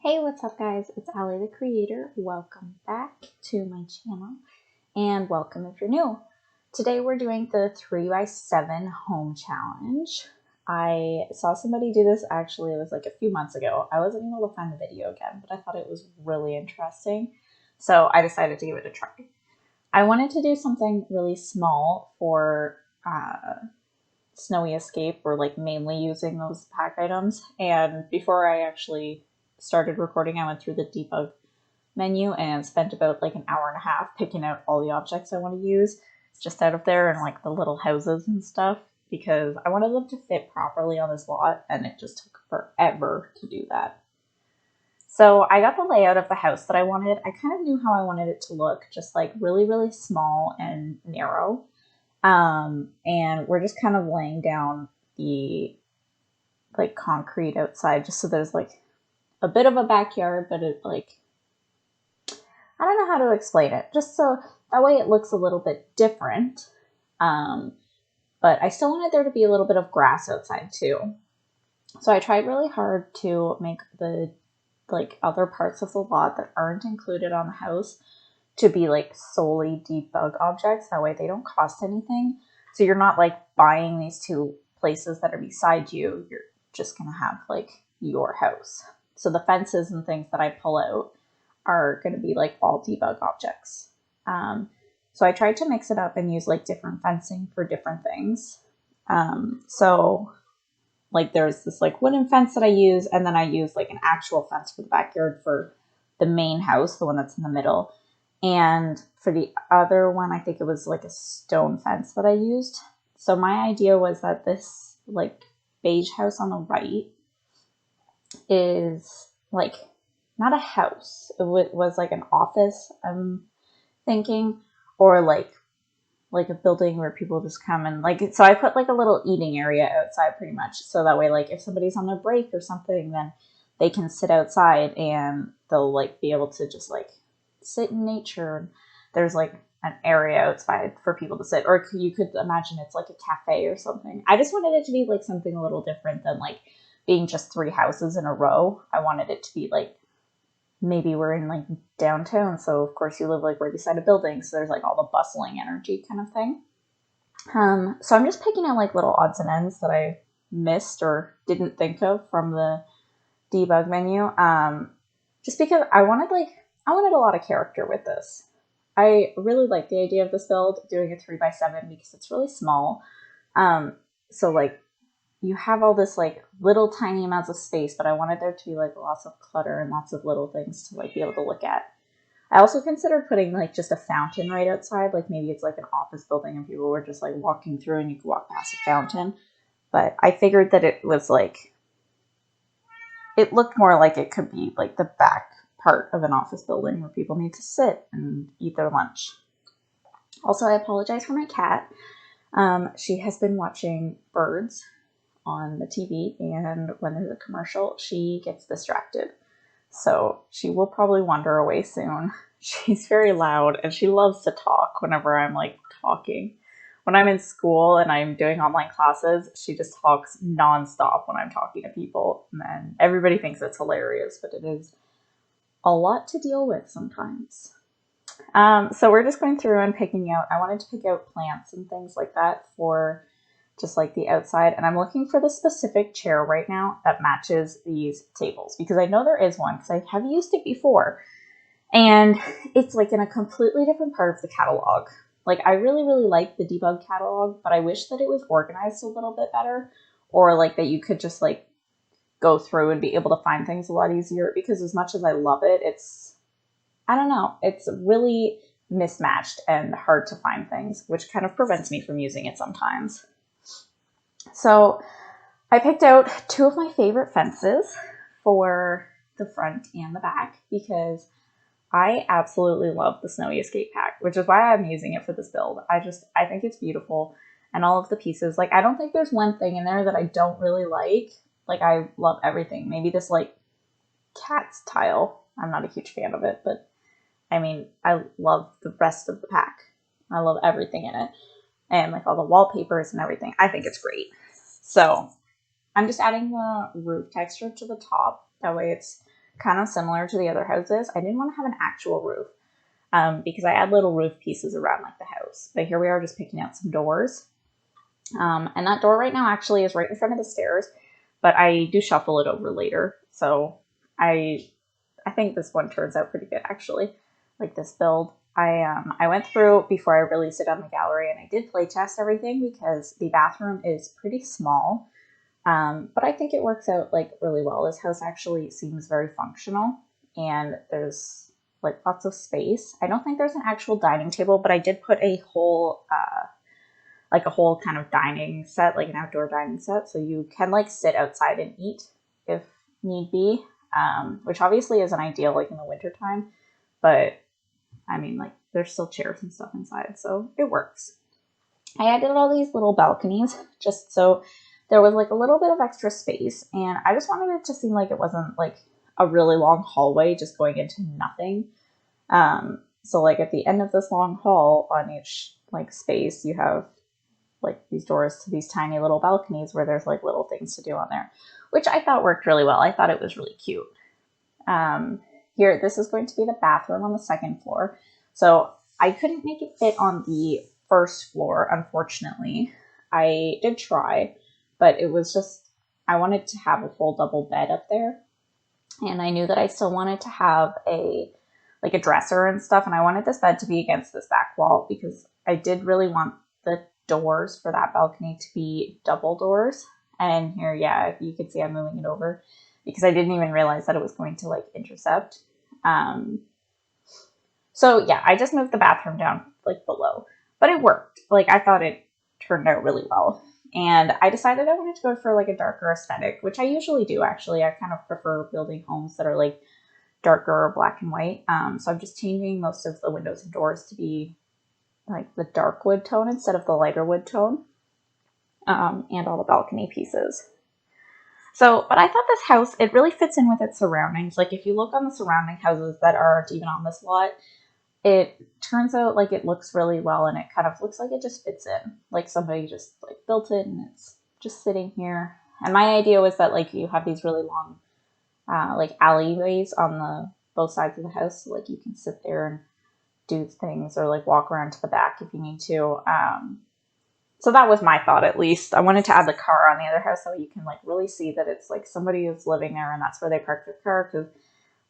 Hey, what's up guys? It's Allie the Creator. Welcome back to my channel and welcome if you're new. Today we're doing the 3x7 home challenge. I saw somebody do this, actually it was like a few months ago. I wasn't able to find the video again, but I thought it was really interesting. So I decided to give it a try. I wanted to do something really small for Snowy Escape. We're like mainly using those pack items, and before I actually started recording, I went through the debug menu and spent about like an hour and a half picking out all the objects I want to use just out of there and like the little houses and stuff, because I wanted them to fit properly on this lot and it just took forever to do that. So I got the layout of the house that I wanted. I kind of knew how I wanted it to look, just like really small and narrow. And we're just kind of laying down the like concrete outside just so there's like a bit of a backyard, but it like, I don't know how to explain it, just so that way it looks a little bit different. But I still wanted there to be a little bit of grass outside too. So I tried really hard to make the like other parts of the lot that aren't included on the house to be like solely debug objects. That way they don't cost anything. So you're not like buying these two places that are beside you. You're just gonna have like your house. So the fences and things that I pull out are going to be like all debug objects. So I tried to mix it up and use like different fencing for different things. So like there's this like wooden fence that I use, and then I use like an actual fence for the backyard for the main house, the one that's in the middle. And for the other one, I think it was like a stone fence that I used. So my idea was that this like beige house on the right is like not a house. It was like an office, I'm thinking, or like a building where people just come and like, so I put like a little eating area outside pretty much, so that way like if somebody's on their break or something, then they can sit outside and they'll like be able to just like sit in nature. There's like an area outside for people to sit, or you could imagine it's like a cafe or something. I just wanted it to be like something a little different than like being just three houses in a row. I wanted it to be like, maybe we're in like downtown, so of course you live like right beside a building, so there's like all the bustling energy kind of thing. So I'm just picking out like little odds and ends that I missed or didn't think of from the debug menu, just because I wanted a lot of character with this. I really like the idea of this build, doing a 3x7, because it's really small. So like you have all this like little tiny amounts of space, but I wanted there to be like lots of clutter and lots of little things to like be able to look at. I also considered putting like just a fountain right outside, like maybe it's like an office building and people were just like walking through and you could walk past a fountain. But I figured that it was like, it looked more like it could be like the back part of an office building where people need to sit and eat their lunch. Also, I apologize for my cat. She has been watching birds on the TV, and when there's a commercial, she gets distracted. So she will probably wander away soon. She's very loud and she loves to talk whenever I'm like talking. When I'm in school and I'm doing online classes, she just talks nonstop when I'm talking to people, and everybody thinks it's hilarious, but it is a lot to deal with sometimes. So we're just going through and picking out, I wanted to pick out plants and things like that for just like the outside, and I'm looking for the specific chair right now that matches these tables, because I know there is one, because I have used it before, and it's like in a completely different part of the catalog. Like I really like the debug catalog, but I wish that it was organized a little bit better, or like that you could just like go through and be able to find things a lot easier, because as much as I love it, it's, I don't know, it's really mismatched and hard to find things, which kind of prevents me from using it sometimes. So I picked out two of my favorite fences for the front and the back, because I absolutely love the Snowy Escape pack, which is why I'm using it for this build. I think it's beautiful, and all of the pieces, like I don't think there's one thing in there that I don't really like. Like I love everything. Maybe this like cat's tile, I'm not a huge fan of it, but I mean, I love the rest of the pack. I love everything in it, and like all the wallpapers and everything. I think it's great. So I'm just adding the roof texture to the top. That way it's kind of similar to the other houses. I didn't want to have an actual roof because I add little roof pieces around like the house. But here we are just picking out some doors. And that door right now actually is right in front of the stairs, but I do shuffle it over later. So I think this one turns out pretty good actually, like this build. I went through before I released it on the gallery and I did play test everything because the bathroom is pretty small. But I think it works out like really well. This house actually seems very functional and there's like lots of space. I don't think there's an actual dining table, but I did put a whole kind of dining set, like an outdoor dining set. So you can like sit outside and eat if need be, which obviously isn't ideal like in the winter time, but I mean like there's still chairs and stuff inside, so it works. I added all these little balconies just so there was like a little bit of extra space, and I just wanted it to seem like it wasn't like a really long hallway just going into nothing. So like at the end of this long hall on each like space, you have like these doors to these tiny little balconies where there's like little things to do on there, which I thought worked really well. I thought it was really cute. Here, this is going to be the bathroom on the second floor. So I couldn't make it fit on the first floor, unfortunately. I did try, but it was just, I wanted to have a full double bed up there. And I knew that I still wanted to have a dresser and stuff. And I wanted this bed to be against this back wall because I did really want the doors for that balcony to be double doors. And here, yeah, you can see I'm moving it over because I didn't even realize that it was going to like intercept. So yeah, I just moved the bathroom down like below, but it worked. Like I thought it turned out really well. And I decided I wanted to go for like a darker aesthetic, which I usually do actually. I kind of prefer building homes that are like darker or black and white. So I'm just changing most of the windows and doors to be like the dark wood tone instead of the lighter wood tone, and all the balcony pieces. So, but I thought this house, it really fits in with its surroundings. Like if you look on the surrounding houses that aren't even on this lot, it turns out like it looks really well and it kind of looks like it just fits in. Like somebody just like built it and it's just sitting here. And my idea was that like you have these really long like alleyways on the both sides of the house. So like you can sit there and do things or like walk around to the back if you need to. So that was my thought, at least. I wanted to add the car on the other house so you can like really see that it's like somebody is living there and that's where they park their car because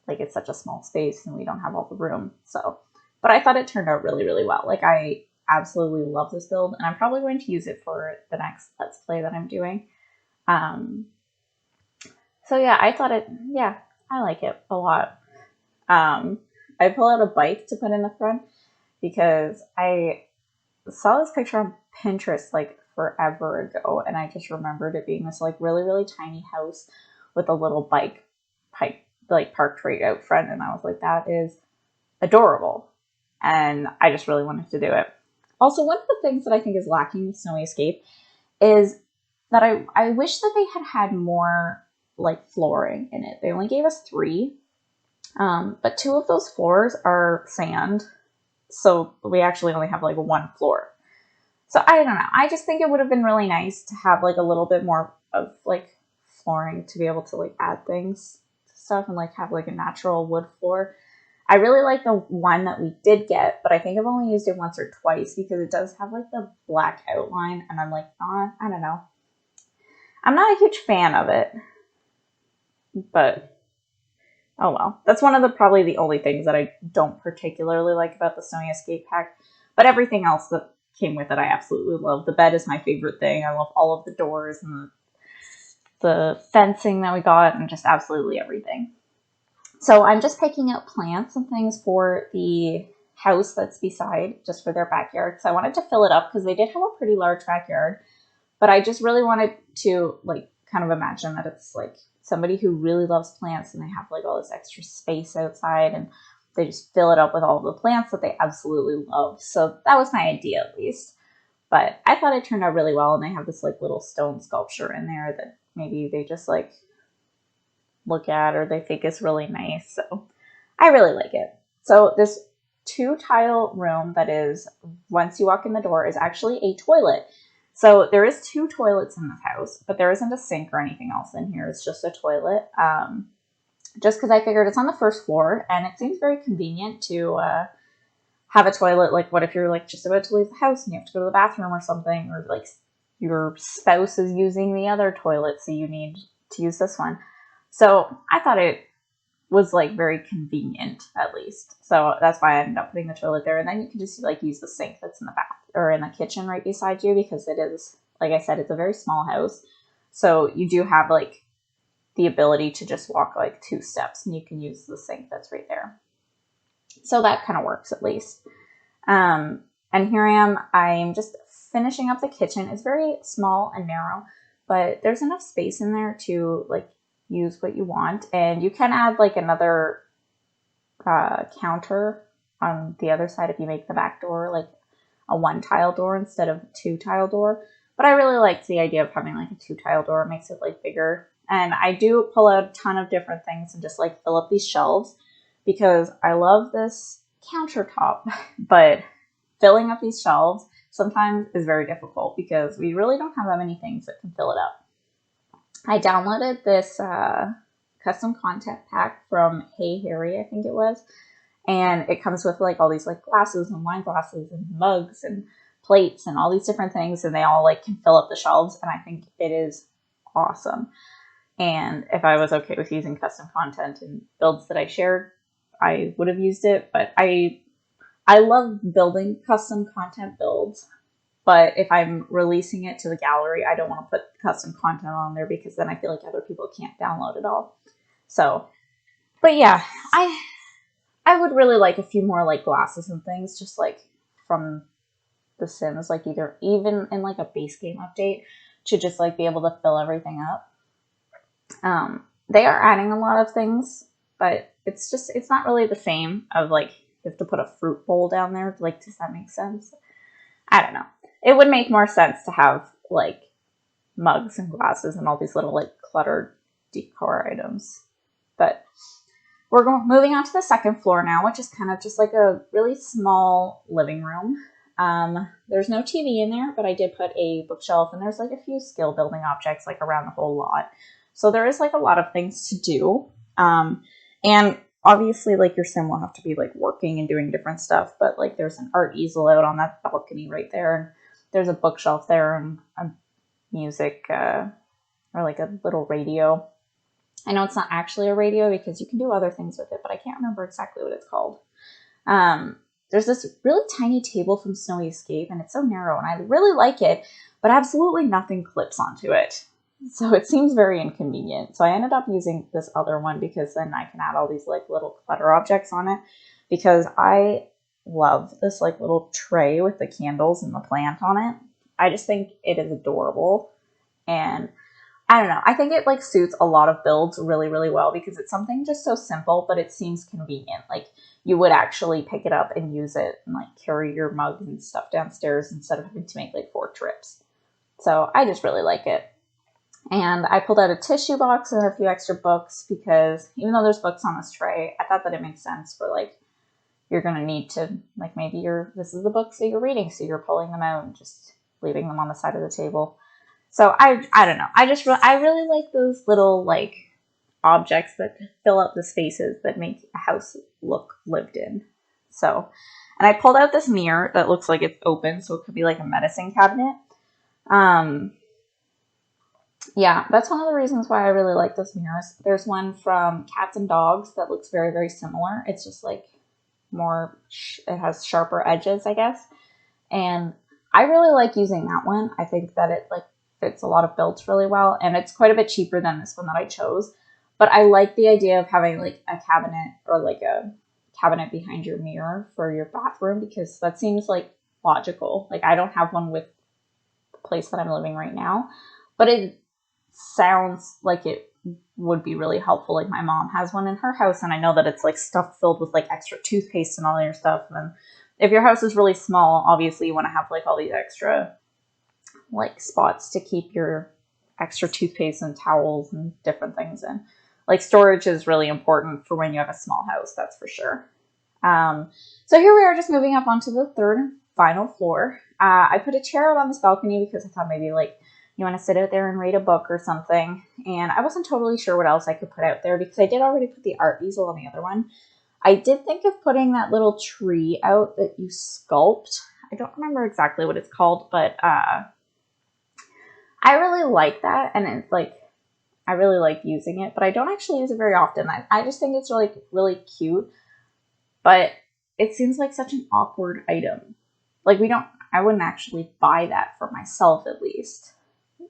like it's such a small space and we don't have all the room. So, but I thought it turned out really, really well. Like I absolutely love this build and I'm probably going to use it for the next Let's Play that I'm doing. So yeah, I thought I like it a lot. I pull out a bike to put in the front because I saw this picture on Pinterest like forever ago and I just remembered it being this like really, really tiny house with a little bike like parked right out front, and I was like, that is adorable. And I just really wanted to do it. Also, one of the things that I think is lacking with Snowy Escape is that I wish that they had more like flooring in it. They only gave us 3, but 2 of those floors are sand. So we actually only have like 1 floor. So I don't know. I just think it would have been really nice to have like a little bit more of like flooring to be able to like add things to stuff and like have like a natural wood floor. I really like the one that we did get, but I think I've only used it once or twice because it does have like the black outline and I'm like, I don't know. I'm not a huge fan of it, but oh well. That's one of the probably the only things that I don't particularly like about the Snowy Escape pack, but everything else that came with it I absolutely love. The bed is my favorite thing. I love all of the doors and the fencing that we got and just absolutely everything. So I'm just picking out plants and things for the house that's beside, just for their backyard. So I wanted to fill it up because they did have a pretty large backyard, but I just really wanted to like kind of imagine that it's like somebody who really loves plants and they have like all this extra space outside and they just fill it up with all the plants that they absolutely love. So that was my idea at least. But I thought it turned out really well, and they have this like little stone sculpture in there that maybe they just like look at or they think is really nice. So I really like it. So this 2-tile room that is, once you walk in the door, is actually a toilet. So there is 2 toilets in this house, but there isn't a sink or anything else in here. It's just a toilet. just because I figured it's on the first floor and it seems very convenient to have a toilet. Like, what if you're like just about to leave the house and you have to go to the bathroom or something, or like your spouse is using the other toilet, so you need to use this one. So I thought it was like very convenient, at least. So that's why I ended up putting the toilet there. And then you can just like use the sink that's in the bath or in the kitchen right beside you, because it is, like I said, it's a very small house. So you do have like the ability to just walk like 2 steps and you can use the sink that's right there. So that kind of works, at least. And here I am. I'm just finishing up the kitchen. It's very small and narrow, but there's enough space in there to like use what you want. And you can add like another counter on the other side if you make the back door like a 1-tile door instead of a 2-tile door. But I really liked the idea of having like a 2-tile door. It makes it like bigger. And I do pull out a ton of different things and just like fill up these shelves, because I love this countertop, but filling up these shelves sometimes is very difficult because we really don't have that many things that can fill it up. I downloaded this custom content pack from Hey Harry, I think it was, and it comes with like all these like glasses and wine glasses and mugs and plates and all these different things, and they all like can fill up the shelves, and I think it is awesome. And if I was okay with using custom content and builds that I shared, I would have used it. But I love building custom content builds, but if I'm releasing it to the gallery, I don't want to put custom content on there because then I feel like other people can't download it all. So, but yeah, I would really like a few more like glasses and things, just like from The Sims, like even in like a base game update, to just like be able to fill everything up. They are adding a lot of things, but it's not really the same of like you have to put a fruit bowl down there. Like, does that make sense? I don't know. It would make more sense to have like mugs and glasses and all these little like cluttered decor items. But we're moving on to the second floor now, which is kind of just like a really small living room. There's no TV in there, but I did put a bookshelf, and there's like a few skill building objects like around the whole lot. So there is like a lot of things to do. And obviously like your sim will have to be like working and doing different stuff, but like there's an art easel out on that balcony right there. And there's a bookshelf there and a music, or like a little radio. I know it's not actually a radio because you can do other things with it, but I can't remember exactly what it's called. There's this really tiny table from Snowy Escape, and it's so narrow, and I really like it, but absolutely nothing clips onto it. So it seems very inconvenient. So I ended up using this other one because then I can add all these like little clutter objects on it, because I love this like little tray with the candles and the plant on it. I just think it is adorable. And I don't know, I think it like suits a lot of builds really, really well because it's something just so simple, but it seems convenient. Like you would actually pick it up and use it and like carry your mugs and stuff downstairs instead of having to make like 4 trips. So I just really like it. And I pulled out a tissue box and a few extra books because even though there's books on this tray, I thought that it makes sense for like, you're going to need to, like maybe this is the books that you're reading, so you're pulling them out and just leaving them on the side of the table. So I don't know. I really like those little like objects that fill up the spaces that make a house look lived in. So, and I pulled out this mirror that looks like it's open, so it could be like a medicine cabinet. Yeah, that's one of the reasons why I really like those mirrors. There's one from Cats and Dogs that looks very, very similar. It's just like more, it has sharper edges, I guess. And I really like using that one. I think that it like fits a lot of builds really well, and it's quite a bit cheaper than this one that I chose. But I like the idea of having like a cabinet or like a cabinet behind your mirror for your bathroom, because that seems like logical. Like I don't have one with the place that I'm living right now, but it sounds like it would be really helpful. Like my mom has one in her house, and I know that it's like stuff filled with like extra toothpaste and all your stuff. And if your house is really small, obviously you want to have like all these extra like spots to keep your extra toothpaste and towels and different things in. Like storage is really important for when you have a small house, that's for sure. So here we are, just moving up onto the third and final floor. I put a chair out on this balcony because I thought maybe like you want to sit out there and read a book or something. And I wasn't totally sure what else I could put out there because I did already put the art easel on the other one. I did think of putting that little tree out that you sculpt. I don't remember exactly what it's called, but I really like that, and it's like, I really like using it, but I don't actually use it very often. I just think it's really, really cute, but it seems like such an awkward item. Like I wouldn't actually buy that for myself, at least.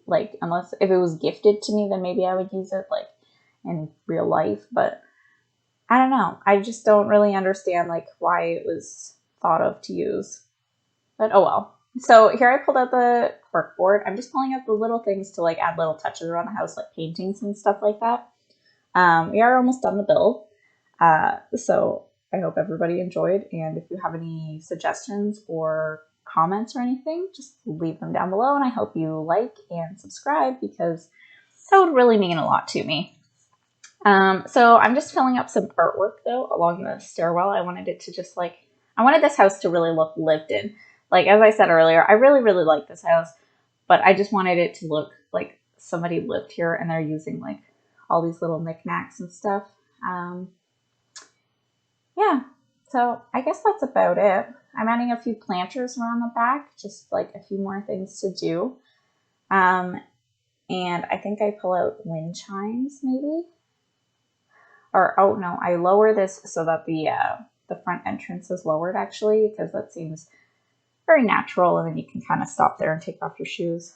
Like, unless if it was gifted to me, then maybe I would use it like in real life, but I don't know. I just don't really understand like why it was thought of to use. But oh well. So here I pulled out the corkboard. I'm just pulling out the little things to like add little touches around the house, like paintings and stuff like that. We are almost done the build. So I hope everybody enjoyed. And if you have any suggestions or comments or anything, just leave them down below. And I hope you like and subscribe because that would really mean a lot to me. So I'm just filling up some artwork though along the stairwell. I wanted it to just like, I wanted this house to really look lived in. Like, as I said earlier, I really, really like this house, but I just wanted it to look like somebody lived here and they're using like all these little knickknacks and stuff. Yeah, so I guess that's about it. I'm adding a few planters around the back, just like a few more things to do. And I think I pull out wind chimes maybe. Or, oh no, I lower this so that the front entrance is lowered actually, because that seems very natural, and then you can kind of stop there and take off your shoes.